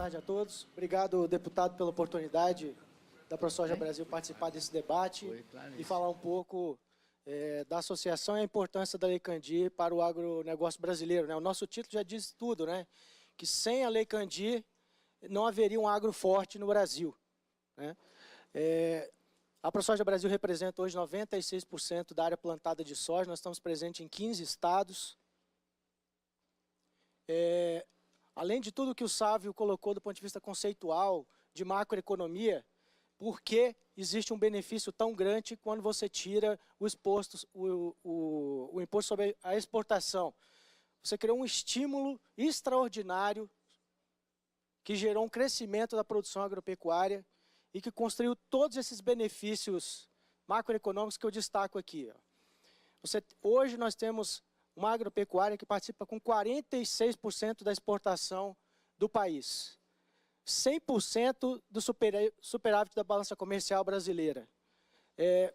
tarde a todos. Obrigado, deputado, pela oportunidade da ProSoja Brasil participar desse debate e falar um pouco da associação e a importância da Lei Candir para o agronegócio brasileiro, né? O nosso título já diz tudo, né? Que sem a Lei Candir não haveria um agro forte no Brasil, né? A ProSoja Brasil representa hoje 96% da área plantada de soja. Nós estamos presentes em 15 estados. Além de tudo que o Sávio colocou do ponto de vista conceitual, de macroeconomia, por que existe um benefício tão grande quando você tira o imposto sobre a exportação? Você criou um estímulo extraordinário que gerou um crescimento da produção agropecuária e que construiu todos esses benefícios macroeconômicos que eu destaco aqui. Hoje nós temos uma agropecuária que participa com 46% da exportação do país. 100% do superávit da balança comercial brasileira.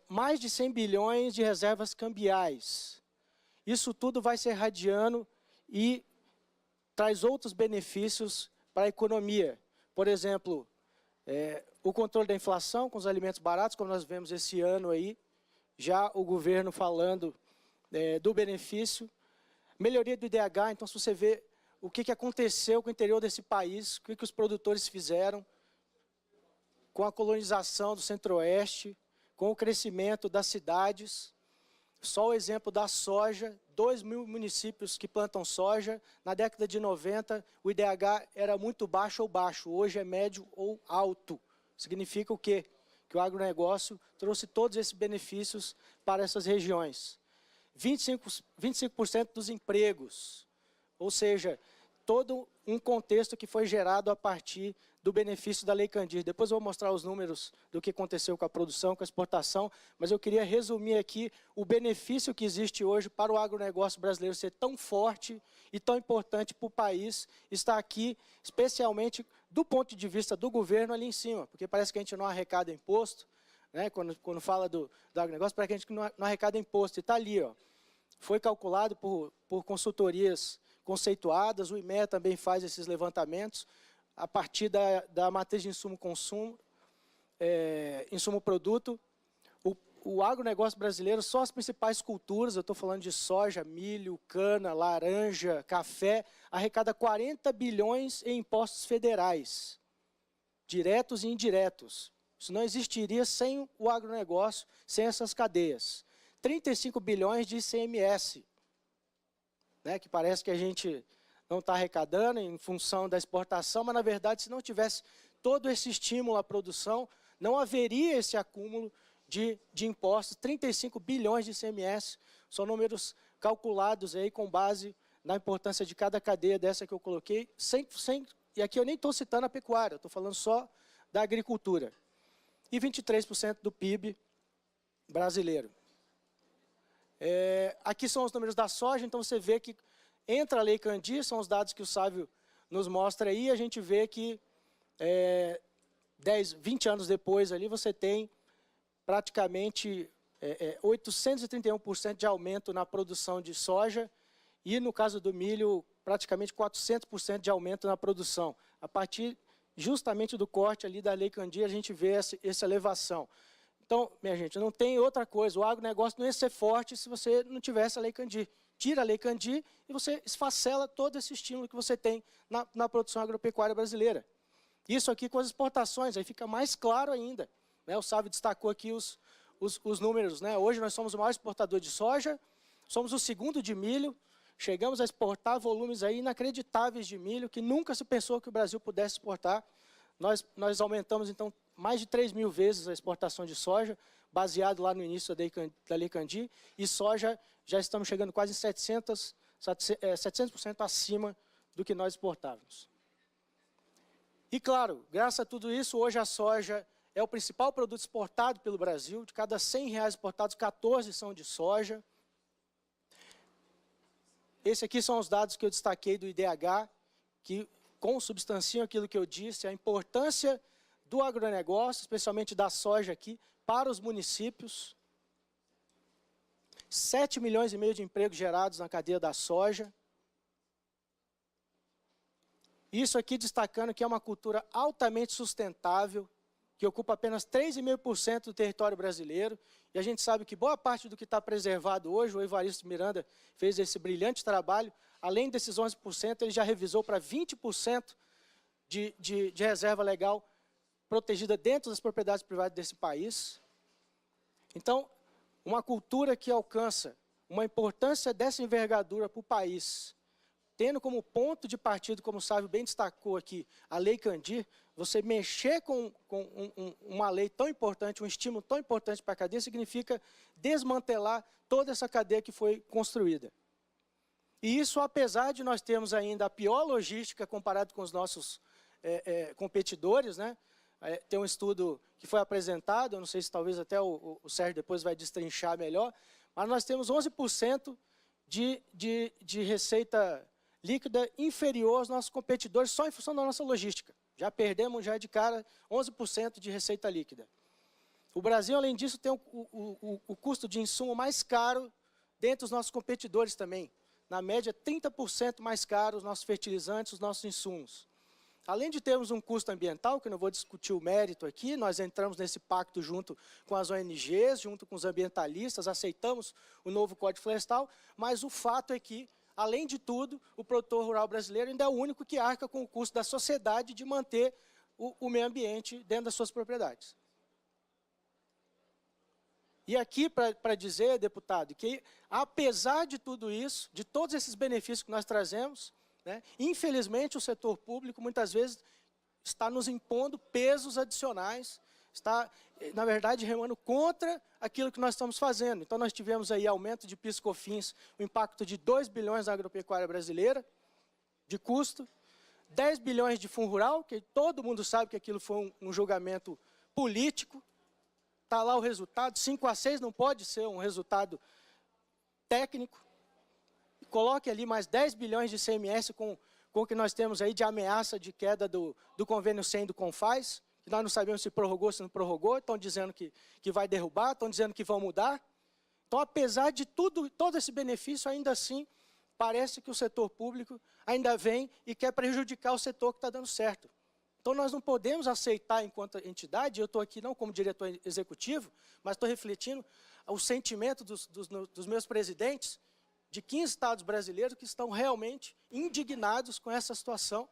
Mais de 100 bilhões de reservas cambiais. Isso tudo vai se irradiando e traz outros benefícios para a economia. Por exemplo, o controle da inflação com os alimentos baratos, como nós vemos esse ano aí, já o governo falando do benefício. Melhoria do IDH, então se você vê o que aconteceu com o interior desse país, o que os produtores fizeram com a colonização do Centro-Oeste, com o crescimento das cidades. Só o exemplo da soja, 2.000 municípios que plantam soja. Na década de 90, o IDH era muito baixo ou baixo, hoje é médio ou alto. Significa o quê? Que o agronegócio trouxe todos esses benefícios para essas regiões. 25% dos empregos, ou seja, todo um contexto que foi gerado a partir do benefício da Lei Candir. Depois eu vou mostrar os números do que aconteceu com a produção, com a exportação, mas eu queria resumir aqui o benefício que existe hoje para o agronegócio brasileiro ser tão forte e tão importante para o país estar aqui, especialmente do ponto de vista do governo ali em cima, porque parece que a gente não arrecada imposto, né? Quando fala do agronegócio, parece que a gente não arrecada imposto, e está ali, ó. Foi calculado por consultorias conceituadas, o IMEA também faz esses levantamentos, a partir da matriz de insumo-consumo, insumo-produto. O agronegócio brasileiro, só as principais culturas, eu estou falando de soja, milho, cana, laranja, café, arrecada 40 bilhões em impostos federais, diretos e indiretos. Isso não existiria sem o agronegócio, sem essas cadeias. 35 bilhões de ICMS, né, que parece que a gente não está arrecadando em função da exportação, mas, na verdade, se não tivesse todo esse estímulo à produção, não haveria esse acúmulo de impostos. 35 bilhões de ICMS, são números calculados aí com base na importância de cada cadeia dessa que eu coloquei, e aqui eu nem estou citando a pecuária, estou falando só da agricultura. E 23% do PIB brasileiro. Aqui são os números da soja, então você vê que entra a Lei Candir, são os dados que o Sávio nos mostra aí, a gente vê que 20 anos depois ali você tem praticamente 831% de aumento na produção de soja e no caso do milho praticamente 400% de aumento na produção. A partir justamente do corte ali da Lei Candir a gente vê essa elevação. Então, minha gente, não tem outra coisa. O agronegócio não ia ser forte se você não tivesse a Lei Candir. Tira a Lei Candir e você esfacela todo esse estímulo que você tem na produção agropecuária brasileira. Isso aqui com as exportações, aí fica mais claro ainda, né? O Sávio destacou aqui os números, né? Hoje nós somos o maior exportador de soja, somos o segundo de milho, chegamos a exportar volumes aí inacreditáveis de milho, que nunca se pensou que o Brasil pudesse exportar. Nós aumentamos, então, mais de 3.000 vezes a exportação de soja, baseado lá no início da Lei Candir, e soja já estamos chegando quase em 700% acima do que nós exportávamos. E claro, graças a tudo isso, hoje a soja é o principal produto exportado pelo Brasil. De cada R$100 exportados, 14 são de soja. Esses aqui são os dados que eu destaquei do IDH, que consubstanciam aquilo que eu disse, a importância do agronegócio, especialmente da soja aqui, para os municípios. 7,5 milhões de empregos gerados na cadeia da soja. Isso aqui destacando que é uma cultura altamente sustentável, que ocupa apenas 3,5% do território brasileiro, e a gente sabe que boa parte do que está preservado hoje, o Evaristo Miranda fez esse brilhante trabalho, além desses 11%, ele já revisou para 20% de reserva legal protegida dentro das propriedades privadas desse país. Então, uma cultura que alcança uma importância dessa envergadura para o país, tendo como ponto de partida, como o Sávio bem destacou aqui, a Lei Candir, você mexer com uma lei tão importante, um estímulo tão importante para a cadeia, significa desmantelar toda essa cadeia que foi construída. E isso, apesar de nós termos ainda a pior logística comparado com os nossos competidores, né? Tem um estudo que foi apresentado, eu não sei se talvez até o Sérgio depois vai destrinchar melhor, mas nós temos 11% de receita líquida inferior aos nossos competidores só em função da nossa logística. Já perdemos já de cara 11% de receita líquida. O Brasil, além disso, tem o custo de insumo mais caro dentre os nossos competidores também. Na média, 30% mais caro os nossos fertilizantes, os nossos insumos. Além de termos um custo ambiental, que eu não vou discutir o mérito aqui, nós entramos nesse pacto junto com as ONGs, junto com os ambientalistas, aceitamos o novo Código Florestal, mas o fato é que, além de tudo, o produtor rural brasileiro ainda é o único que arca com o custo da sociedade de manter o meio ambiente dentro das suas propriedades. E aqui, para dizer, deputado, que apesar de tudo isso, de todos esses benefícios que nós trazemos, né, infelizmente o setor público muitas vezes está nos impondo pesos adicionais, está, na verdade, remando contra aquilo que nós estamos fazendo. Então, nós tivemos aí aumento de PIS e COFINS, o impacto de 2 bilhões na agropecuária brasileira, de custo, 10 bilhões de fundo rural, que todo mundo sabe que aquilo foi um julgamento político, está lá o resultado, 5-6 não pode ser um resultado técnico. Coloque ali mais 10 bilhões de ICMS com o que nós temos aí de ameaça de queda do convênio 100 do CONFAS, que nós não sabemos se prorrogou, se não prorrogou, estão dizendo que vai derrubar, estão dizendo que vão mudar. Então, apesar de todo esse benefício, ainda assim, parece que o setor público ainda vem e quer prejudicar o setor que está dando certo. Então, nós não podemos aceitar, enquanto entidade, eu estou aqui não como diretor executivo, mas estou refletindo o sentimento dos meus presidentes, de 15 estados brasileiros que estão realmente indignados com essa situação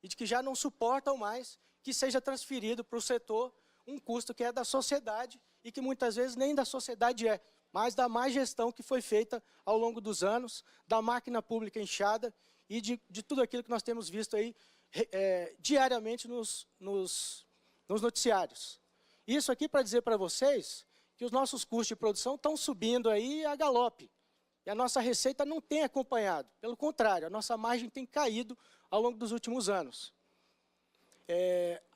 e de que já não suportam mais que seja transferido para o setor um custo que é da sociedade e que muitas vezes nem da sociedade é, mas da má gestão que foi feita ao longo dos anos, da máquina pública inchada e de tudo aquilo que nós temos visto aí diariamente nos noticiários. Isso aqui para dizer para vocês que os nossos custos de produção estão subindo aí a galope. E a nossa receita não tem acompanhado. Pelo contrário, a nossa margem tem caído ao longo dos últimos anos.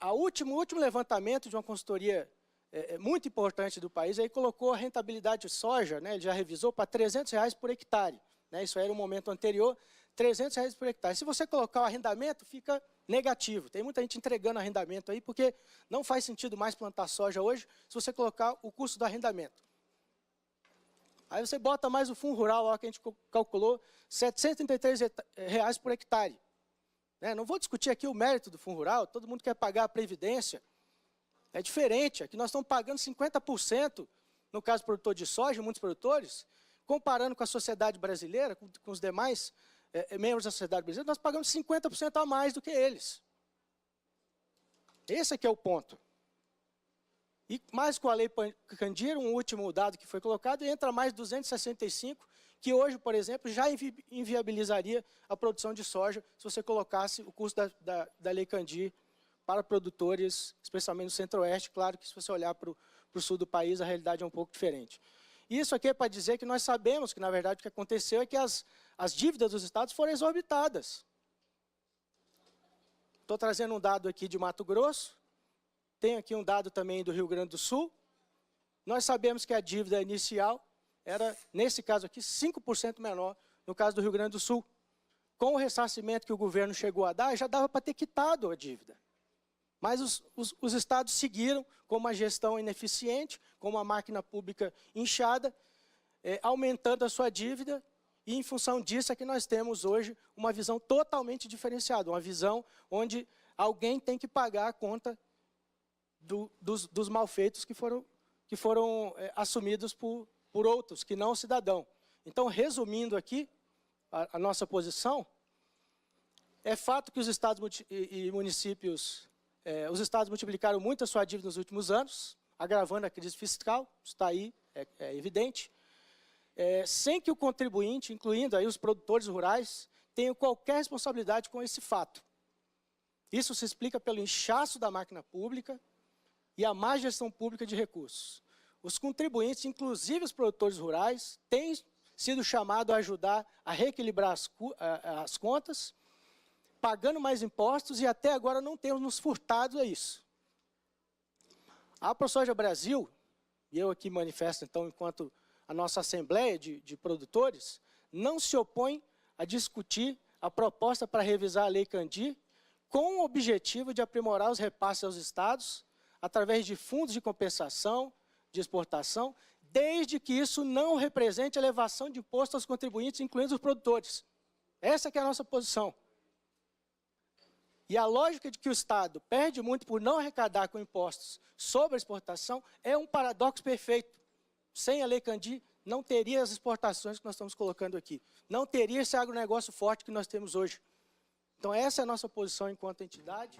O último levantamento de uma consultoria muito importante do país aí colocou a rentabilidade de soja, né, ele já revisou, para R$300 por hectare. Né, isso era o momento anterior, R$300 por hectare. Se você colocar o arrendamento, fica negativo. Tem muita gente entregando arrendamento aí, porque não faz sentido mais plantar soja hoje se você colocar o custo do arrendamento. Aí você bota mais o fundo rural, lá que a gente calculou, R$733 por hectare. Né? Não vou discutir aqui o mérito do fundo rural, todo mundo quer pagar a previdência. É diferente, aqui nós estamos pagando 50%, no caso do produtor de soja, muitos produtores, comparando com a sociedade brasileira, com os demais membros da sociedade brasileira, nós pagamos 50% a mais do que eles. Esse aqui é o ponto. E mais com a Lei Candir, um último dado que foi colocado, entra mais 265, que hoje, por exemplo, já inviabilizaria a produção de soja se você colocasse o custo da Lei Candir para produtores, especialmente no centro-oeste. Claro que se você olhar para o sul do país, a realidade é um pouco diferente. Isso aqui é para dizer que nós sabemos que, na verdade, o que aconteceu é que as dívidas dos estados foram exorbitadas. Estou trazendo um dado aqui de Mato Grosso, tenho aqui um dado também do Rio Grande do Sul. Nós sabemos que a dívida inicial era, nesse caso aqui, 5% menor, no caso do Rio Grande do Sul. Com o ressarcimento que o governo chegou a dar, já dava para ter quitado a dívida. Mas os estados seguiram com uma gestão ineficiente, com uma máquina pública inchada, aumentando a sua dívida e em função disso é que nós temos hoje uma visão totalmente diferenciada, uma visão onde alguém tem que pagar a conta dos malfeitos que foram assumidos por outros, que não o cidadão. Então, resumindo aqui a nossa posição, é fato que os estados e municípios, os estados multiplicaram muito a sua dívida nos últimos anos, agravando a crise fiscal, isso está aí, é evidente, sem que o contribuinte, incluindo aí os produtores rurais, tenha qualquer responsabilidade com esse fato. Isso se explica pelo inchaço da máquina pública e a má gestão pública de recursos. Os contribuintes, inclusive os produtores rurais, têm sido chamados a ajudar a reequilibrar as contas, pagando mais impostos e até agora não temos nos furtado a isso. A ProSoja Brasil, e eu aqui manifesto então enquanto a nossa Assembleia de Produtores, não se opõe a discutir a proposta para revisar a Lei Candir com o objetivo de aprimorar os repasses aos estados através de fundos de compensação, de exportação, desde que isso não represente elevação de imposto aos contribuintes, incluindo os produtores. Essa que é a nossa posição. E a lógica de que o Estado perde muito por não arrecadar com impostos sobre a exportação é um paradoxo perfeito. Sem a Lei Candir, não teria as exportações que nós estamos colocando aqui. Não teria esse agronegócio forte que nós temos hoje. Então, essa é a nossa posição enquanto entidade.